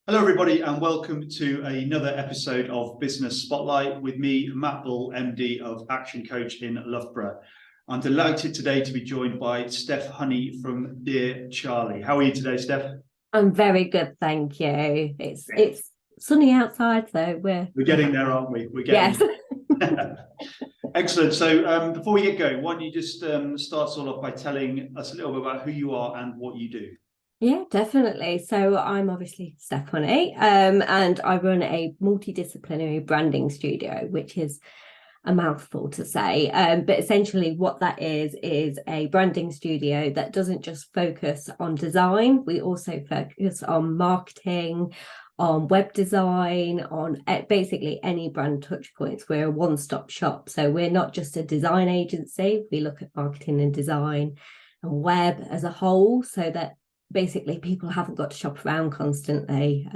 Hello, everybody, and welcome to another episode of Business Spotlight with me, Matt Bull, MD of Action Coach in Loughborough. I'm delighted today to be joined by Steph Honey from Dear Charlie. How are you today, Steph? I'm very good, thank you. It's sunny outside, so we're getting there, aren't we? We're getting yes. Excellent. So before we get going, why don't you just start us all off by telling us a little bit about who you are and what you do? Yeah, definitely. So I'm obviously Steph Honey, and I run a multidisciplinary branding studio, which is a mouthful to say. But essentially what that is a branding studio that doesn't just focus on design. We also focus on marketing, on web design, on basically any brand touch points. We're a one-stop shop. So we're not just a design agency. We look at marketing and design and web as a whole, so that basically people haven't got to shop around constantly.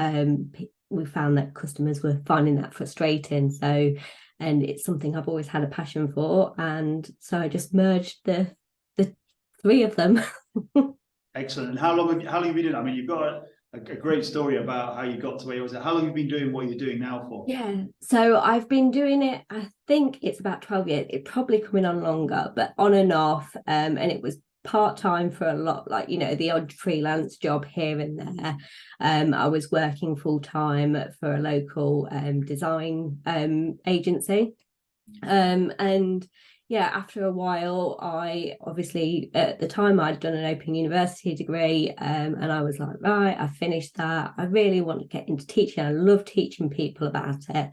We found that customers were finding that frustrating. And it's something I've always had a passion for. And so I just merged the three of them. Excellent. And how long have you been doing? I mean, you've got a great story about how you got to where you was. How long have you been doing what you're doing now for? Yeah. So I've been doing it, I think it's about 12 years. It's probably coming on longer, but on and off. And it was part-time for a lot, like, the odd freelance job here and there. I was working full-time for a local design agency. And yeah, after a while, I obviously at the time I'd done an open university degree, and I was like, right, I finished that. I really want to get into teaching. I love teaching people about it.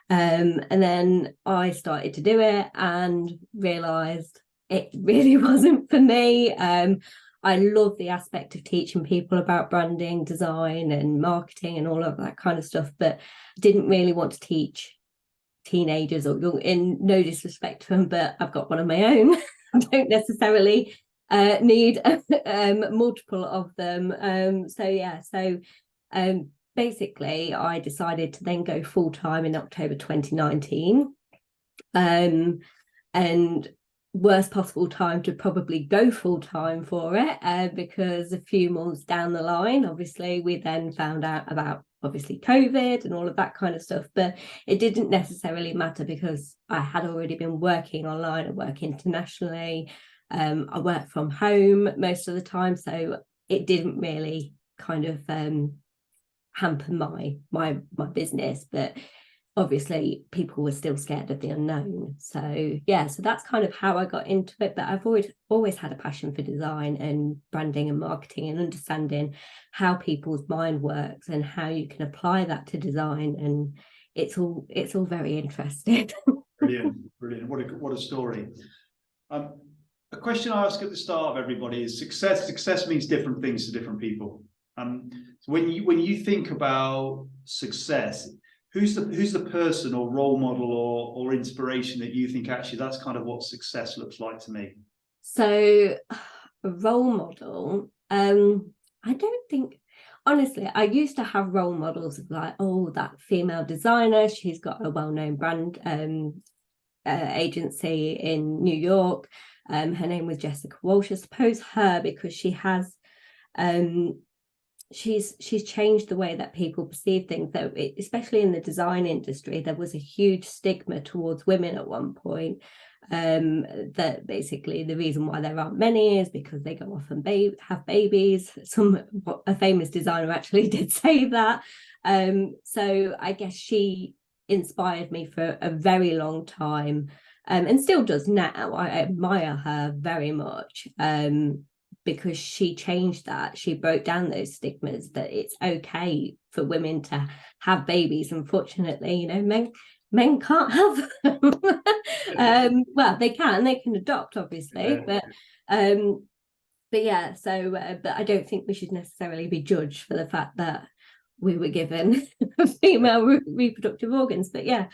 And then I started to do it and realized it really wasn't for me. I love the aspect of teaching people about branding, design, and marketing and all of that kind of stuff, but didn't really want to teach teenagers or young, in no disrespect to them, but I've got one of my own. I don't necessarily need multiple of them. Basically I decided to then go full-time in October 2019. And worst possible time to probably go full-time for it, because a few months down the line, obviously we then found out about obviously COVID and all of that kind of stuff, but it didn't necessarily matter because I had already been working online. I work internationally. I work from home most of the time, so it didn't really kind of hamper my business. But obviously people were still scared of the unknown. So that's kind of how I got into it. But I've always had a passion for design and branding and marketing and understanding how people's mind works and how you can apply that to design. And it's all very interesting. Brilliant. What a story. A question I ask at the start of everybody is success. Success means different things to different people. So when you think about success, who's the person or role model or inspiration that you think actually that's kind of what success looks like to me? So a role model, I don't think, honestly, I used to have role models of like, oh, that female designer, she's got a well-known brand agency in New York. Her name was Jessica Walsh. I suppose her because she has she's changed the way that people perceive things, though, especially in the design industry. There was a huge stigma towards women at one point, that basically the reason why there aren't many is because they go off and have babies. A famous designer actually did say that. So I guess she inspired me for a very long time, and still does now. I admire her very much, because she changed that. She broke down those stigmas that it's okay for women to have babies. Unfortunately, men can't have them. Well, they can adopt, obviously, but yeah. So, but I don't think we should necessarily be judged for the fact that we were given female reproductive organs. But yeah,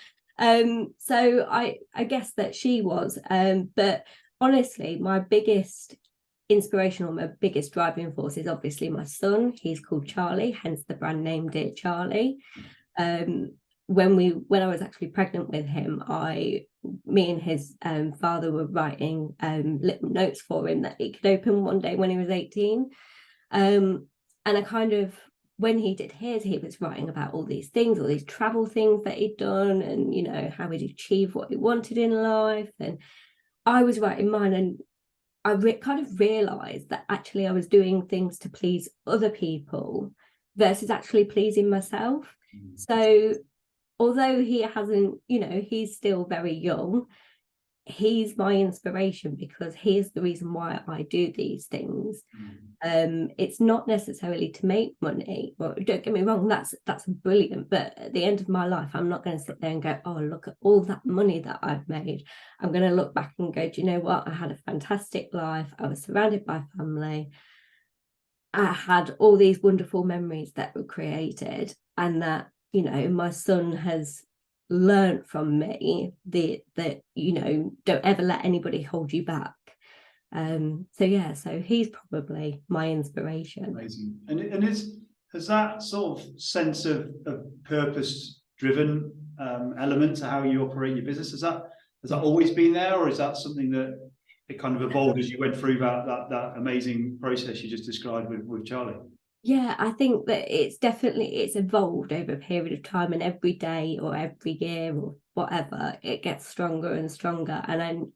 so I guess that she was. But honestly, my biggest inspirational, my biggest driving force is obviously my son. He's called Charlie, hence the brand name Dear Charlie. When I was actually pregnant with him, me and his father were writing little notes for him that he could open one day when he was 18. And I kind of when he did his, he was writing about all these things, all these travel things that he'd done, and, you know, how he'd achieved what he wanted in life. And I was writing mine, and I kind of realized that actually I was doing things to please other people versus actually pleasing myself. So although he hasn't, you know, he's still very young, he's my inspiration because he's the reason why I do these things. It's not necessarily to make money. Well, don't get me wrong, that's brilliant. But at the end of my life, I'm not going to sit there and go, oh, look at all that money that I've made. I'm going to look back and go, do you know what? I had a fantastic life. I was surrounded by family. I had all these wonderful memories that were created, and that, you know, my son has learned from me that, you know, don't ever let anybody hold you back. So he's probably my inspiration. Amazing. And has that sort of sense of purpose driven element to how you operate your business, has that always been there, or is that something that it kind of evolved as you went through that amazing process you just described with Charlie? Yeah, I think that it's evolved over a period of time, and every day or every year or whatever, it gets stronger and stronger. And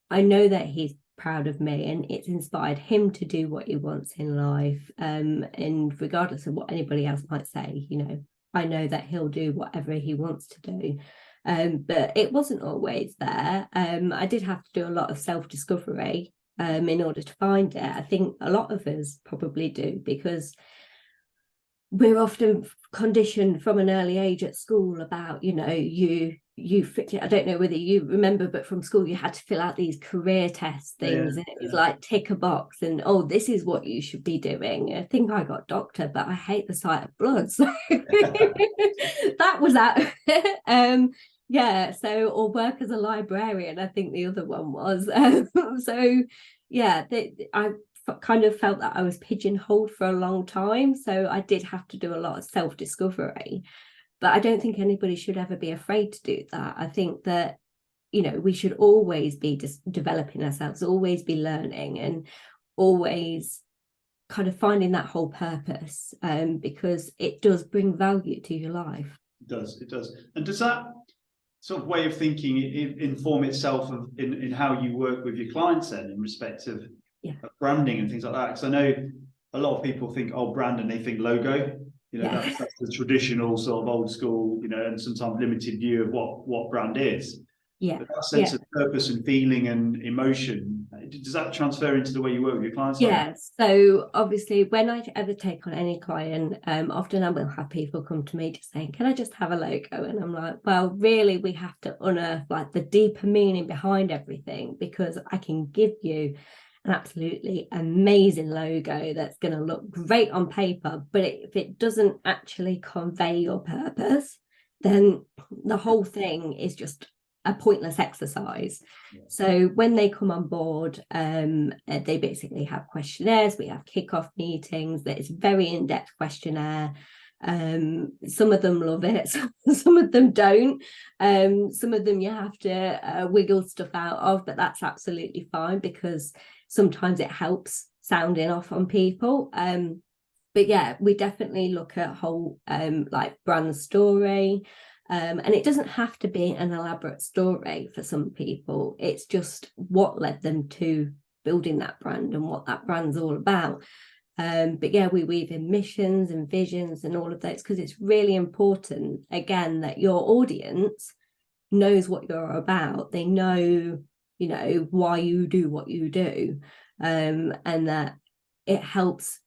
I know that he's proud of me, and it's inspired him to do what he wants in life. And regardless of what anybody else might say, you know, I know that he'll do whatever he wants to do. But it wasn't always there. I did have to do a lot of self-discovery in order to find it. I think a lot of us probably do, because we're often conditioned from an early age at school about, you know, I don't know whether you remember, but from school you had to fill out these career test things, and it was like tick a box, and oh, this is what you should be doing. I think I got doctor, but I hate the sight of blood, so that was that. Yeah, so, or work as a librarian, I think the other one was. So yeah, I kind of felt that I was pigeonholed for a long time, so I did have to do a lot of self-discovery. But I don't think anybody should ever be afraid to do that. I think that, you know, we should always be developing ourselves, always be learning, and always kind of finding that whole purpose, because it does bring value to your life. It does. And does that sort of way of thinking inform itself in how you work with your clients then, in respect of branding and things like that? Because I know a lot of people think, oh, brand, and they think logo. You know, that's the traditional sort of old school, you know, and sometimes limited view of what brand is. Yeah. But that sense of purpose and feeling and emotion, does that transfer into the way you work with your clients? Yeah. So obviously, when I ever take on any client, often I will have people come to me just saying, can I just have a logo? And I'm like, well, really, we have to unearth like the deeper meaning behind everything, because I can give you an absolutely amazing logo that's going to look great on paper, but if it doesn't actually convey your purpose, then the whole thing is just a pointless exercise. So when they come on board, they basically have questionnaires. We have kickoff meetings. That is very in-depth questionnaire. Some of them love it, some of them don't. Some of them you have to wiggle stuff out of, but that's absolutely fine, because sometimes it helps sounding off on people. But yeah, we definitely look at whole like brand story. And it doesn't have to be an elaborate story for some people. It's just what led them to building that brand and what that brand's all about. But yeah, we weave in missions and visions and all of those, because it's really important, again, that your audience knows what you're about. They know, you know, why you do what you do, and that it helps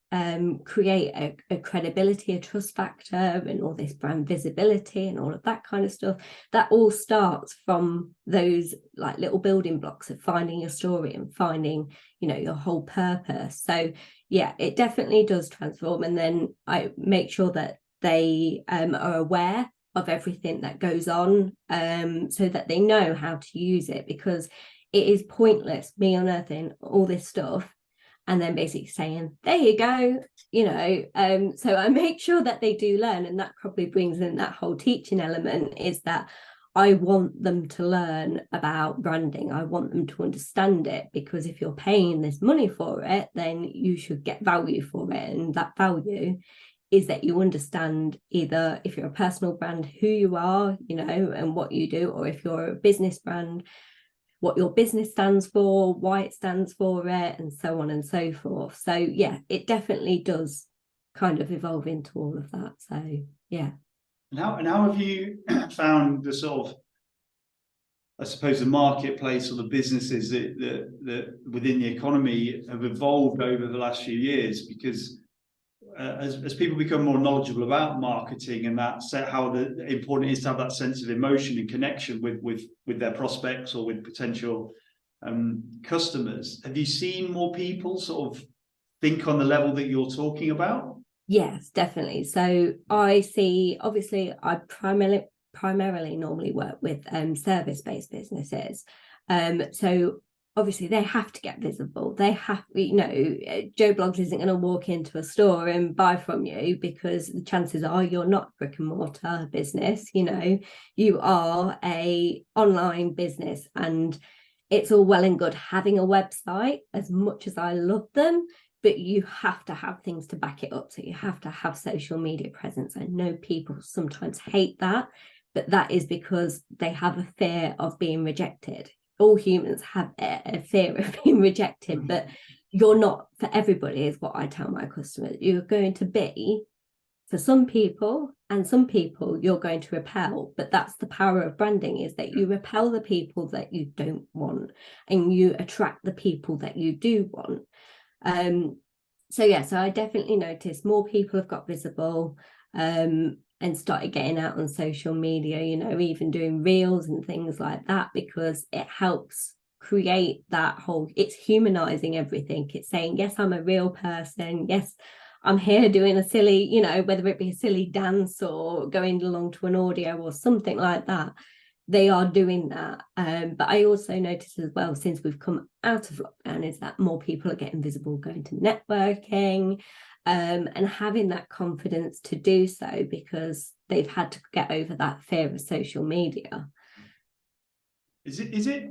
create a credibility, a trust factor, and all this brand visibility and all of that kind of stuff. That all starts from those like little building blocks of finding your story and finding, you know, your whole purpose. So yeah, it definitely does transform. And then I make sure that they are aware of everything that goes on, so that they know how to use it, because it is pointless me unearthing all this stuff and then basically saying, there you go, you know. So I make sure that they do learn, and that probably brings in that whole teaching element, is that I want them to learn about branding. I want them to understand it, because if you're paying this money for it, then you should get value for it, and that value is that you understand, either if you're a personal brand, who you are, you know, and what you do, or if you're a business brand, what your business stands for, why it stands for it, and so on and so forth. So yeah, it definitely does kind of evolve into all of that. So yeah. And how have you found the sort of, I suppose, the marketplace or the businesses that within the economy have evolved over the last few years? Because as people become more knowledgeable about marketing and that how important it is to have that sense of emotion and connection with their prospects or with potential customers, have you seen more people sort of think on the level that you're talking about? Yes, definitely. So I see, obviously, I primarily normally work with service-based businesses. So obviously they have to get visible. They have, you know, Joe Bloggs isn't going to walk into a store and buy from you, because the chances are you're not a brick and mortar business. You know, you are a online business, and it's all well and good having a website, as much as I love them, but you have to have things to back it up. So you have to have social media presence. I know people sometimes hate that, but that is because they have a fear of being rejected. All humans have a fear of being rejected, but you're not for everybody, is what I tell my customers. You're going to be for some people, and some people you're going to repel. But that's the power of branding, is that you repel the people that you don't want and you attract the people that you do want. So yeah, so I definitely noticed more people have got visible and started getting out on social media, you know, even doing reels and things like that, because it helps create that whole, it's humanizing everything. It's saying, yes, I'm a real person. Yes, I'm here doing a silly, you know, whether it be a silly dance or going along to an audio or something like that. They are doing that. But I also noticed as well, since we've come out of lockdown, is that more people are getting visible, going to networking, and having that confidence to do so, because they've had to get over that fear of social media. Is it?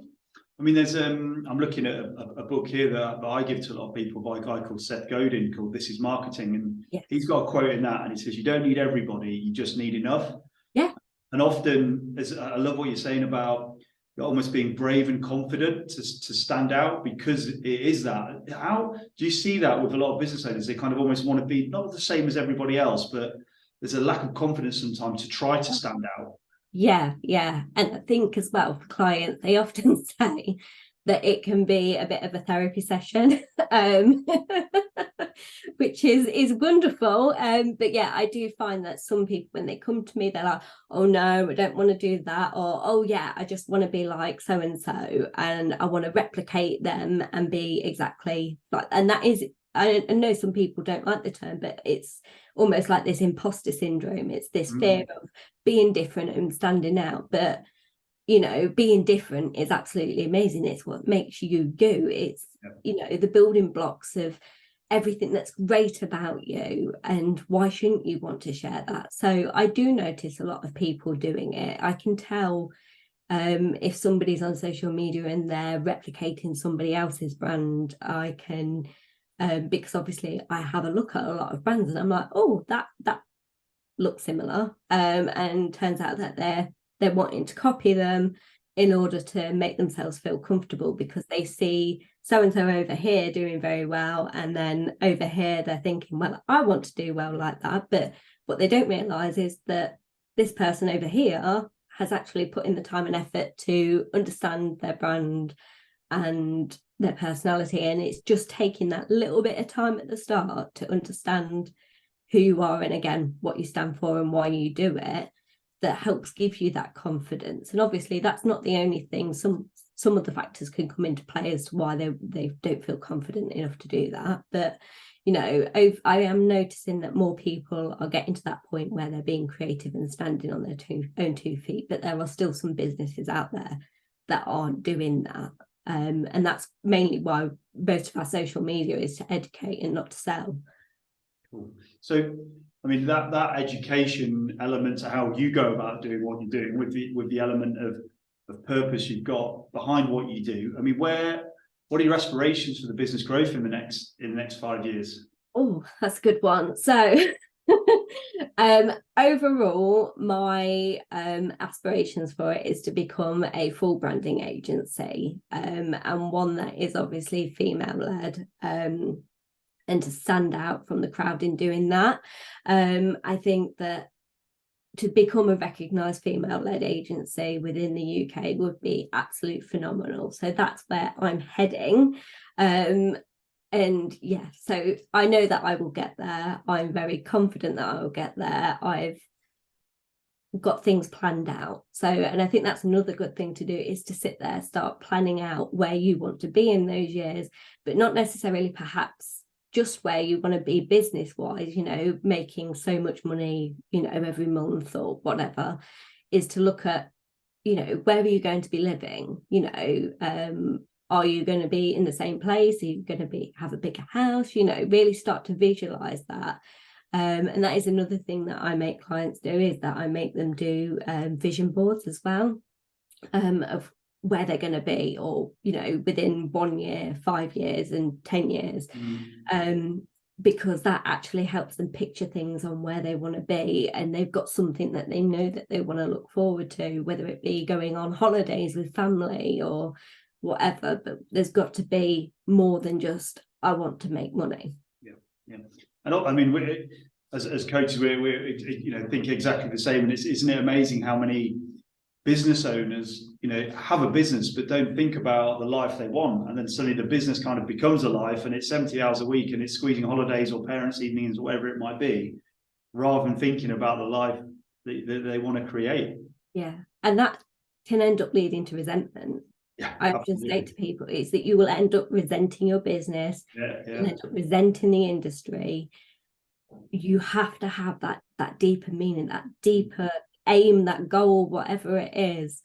I mean, there's I'm looking at a book here that I give to a lot of people by a guy called Seth Godin, called This Is Marketing, and yeah. He's got a quote in that, and he says, "You don't need everybody, you just need enough." Yeah. And often, as I love what you're saying about almost being brave and confident to stand out, because it is that. How do you see that with a lot of business owners? They kind of almost want to be not the same as everybody else, but there's a lack of confidence sometimes to try to stand out. Yeah. And I think as well, for clients, they often say that it can be a bit of a therapy session, which is wonderful. But yeah, I do find that some people, when they come to me, they're like, oh no, I don't want to do that, or oh yeah, I just want to be like so and so, and I want to replicate them and be exactly like. And that is, I know some people don't like the term, but it's almost like this imposter syndrome. It's this fear of being different and standing out. But you know, being different is absolutely amazing. It's what makes you you. It's, you know, the building blocks of everything that's great about you, and why shouldn't you want to share that? So I do notice a lot of people doing it. I can tell if somebody's on social media and they're replicating somebody else's brand. I can because obviously I have a look at a lot of brands and I'm like, oh, that looks similar, and turns out that they're wanting to copy them in order to make themselves feel comfortable, because they see so and so over here doing very well, and then over here they're thinking, well, I want to do well like that. But what they don't realize is that this person over here has actually put in the time and effort to understand their brand and their personality, and it's just taking that little bit of time at the start to understand who you are, and again, what you stand for and why you do it, that helps give you that confidence. And obviously that's not the only thing. Some of the factors can come into play as to why they don't feel confident enough to do that. But you know, I am noticing that more people are getting to that point where they're being creative and standing on their own two feet, but there are still some businesses out there that aren't doing that. And that's mainly why most of our social media is to educate and not to sell. Cool. So, I mean, that education element to how you go about doing what you're doing, with the element of purpose you've got behind what you do. I mean, what are your aspirations for the business growth in the next 5 years? Oh, that's a good one. So Overall, my aspirations for it is to become a full branding agency, and one that is obviously female led, and to stand out from the crowd in doing that. I think that to become a recognised female-led agency within the UK would be absolutely phenomenal. So that's where I'm heading. And yeah, so I know that I will get there. I'm very confident that I will get there. I've got things planned out. So, and I think that's another good thing to do, is to sit there, start planning out where you want to be in those years, but not necessarily perhaps just where you want to be business wise, making so much money, every month or whatever, is to look at, where are you going to be living? Are you going to be in the same place? Are you going to have a bigger house? Really start to visualize that. And that is another thing that I make clients do, is that I make them do vision boards as well, of where they're going to be, or within 1 year, 5 years and 10 years, because that actually helps them picture things on where they want to be, and they've got something that they know that they want to look forward to, whether it be going on holidays with family or whatever. But there's got to be more than just, I want to make money. Yeah. And I mean, as coaches, we think exactly the same. And isn't it amazing how many business owners, have a business but don't think about the life they want, and then suddenly the business kind of becomes a life, and it's 70 hours a week, and it's squeezing holidays or parents' evenings or whatever it might be, rather than thinking about the life that they want to create. Yeah, and that can end up leading to resentment. Yeah, I often say to people, is that you will end up resenting your business, and end up resenting the industry. You have to have that deeper meaning, that deeper aim, that goal, whatever it is,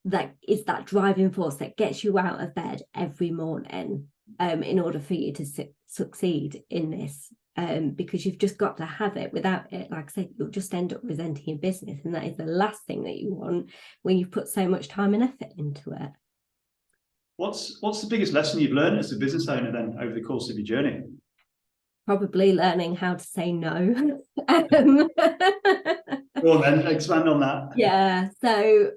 that is that driving force that gets you out of bed every morning, in order for you to succeed in this, because you've just got to have it. Without it, like I said, you'll just end up resenting your business, and that is the last thing that you want when you've put so much time and effort into it. What's the biggest lesson you've learned as a business owner then over the course of your journey? Probably learning how to say no. Go on then, expand on that. Yeah. So,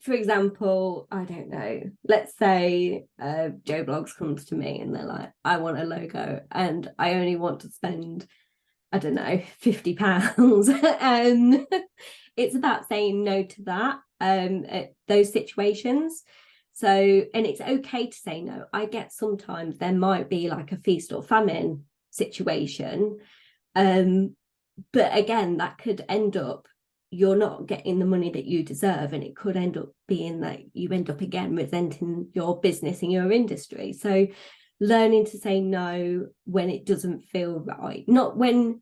for example, I don't know, let's say Joe Blogs comes to me and they're like, I want a logo and I only want to spend, I don't know, £50. And it's about saying no to that, at those situations. So, and it's okay to say no. I get sometimes there might be like a feast or famine situation, but again, that could end up, you're not getting the money that you deserve, and it could end up being that you end up again resenting your business and your industry. So learning to say no when it doesn't feel right, not when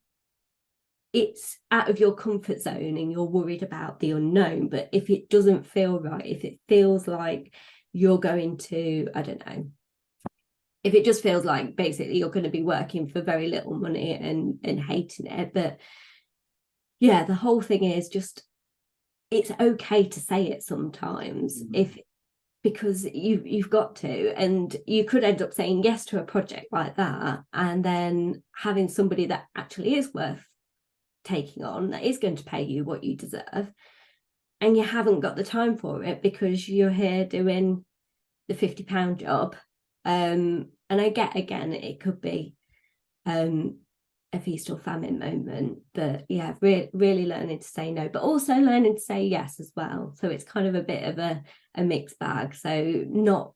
it's out of your comfort zone and you're worried about the unknown, but if it doesn't feel right, if it feels like you're going to, I don't know, if it just feels like basically you're going to be working for very little money and hating it. But yeah, the whole thing is just, it's okay to say it sometimes, because you've got to, and you could end up saying yes to a project like that, and then having somebody that actually is worth taking on, that is going to pay you what you deserve, and you haven't got the time for it because you're here doing the £50 job. And I get, again, it could be a feast or famine moment, but yeah, really learning to say no, but also learning to say yes as well. So it's kind of a bit of a mixed bag. So not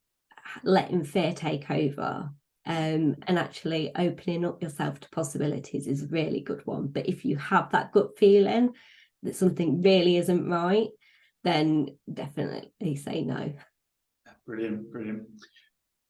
letting fear take over, and actually opening up yourself to possibilities is a really good one. But if you have that gut feeling that something really isn't right, then definitely say no. Brilliant.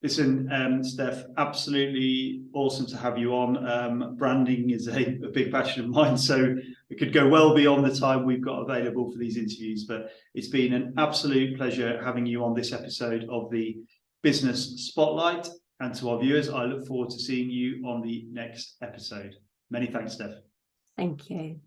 Listen, Steph, absolutely awesome to have you on. Branding is a big passion of mine, so it could go well beyond the time we've got available for these interviews, but it's been an absolute pleasure having you on this episode of the Business Spotlight. And to our viewers, I look forward to seeing you on the next episode. Many thanks, Steph. Thank you.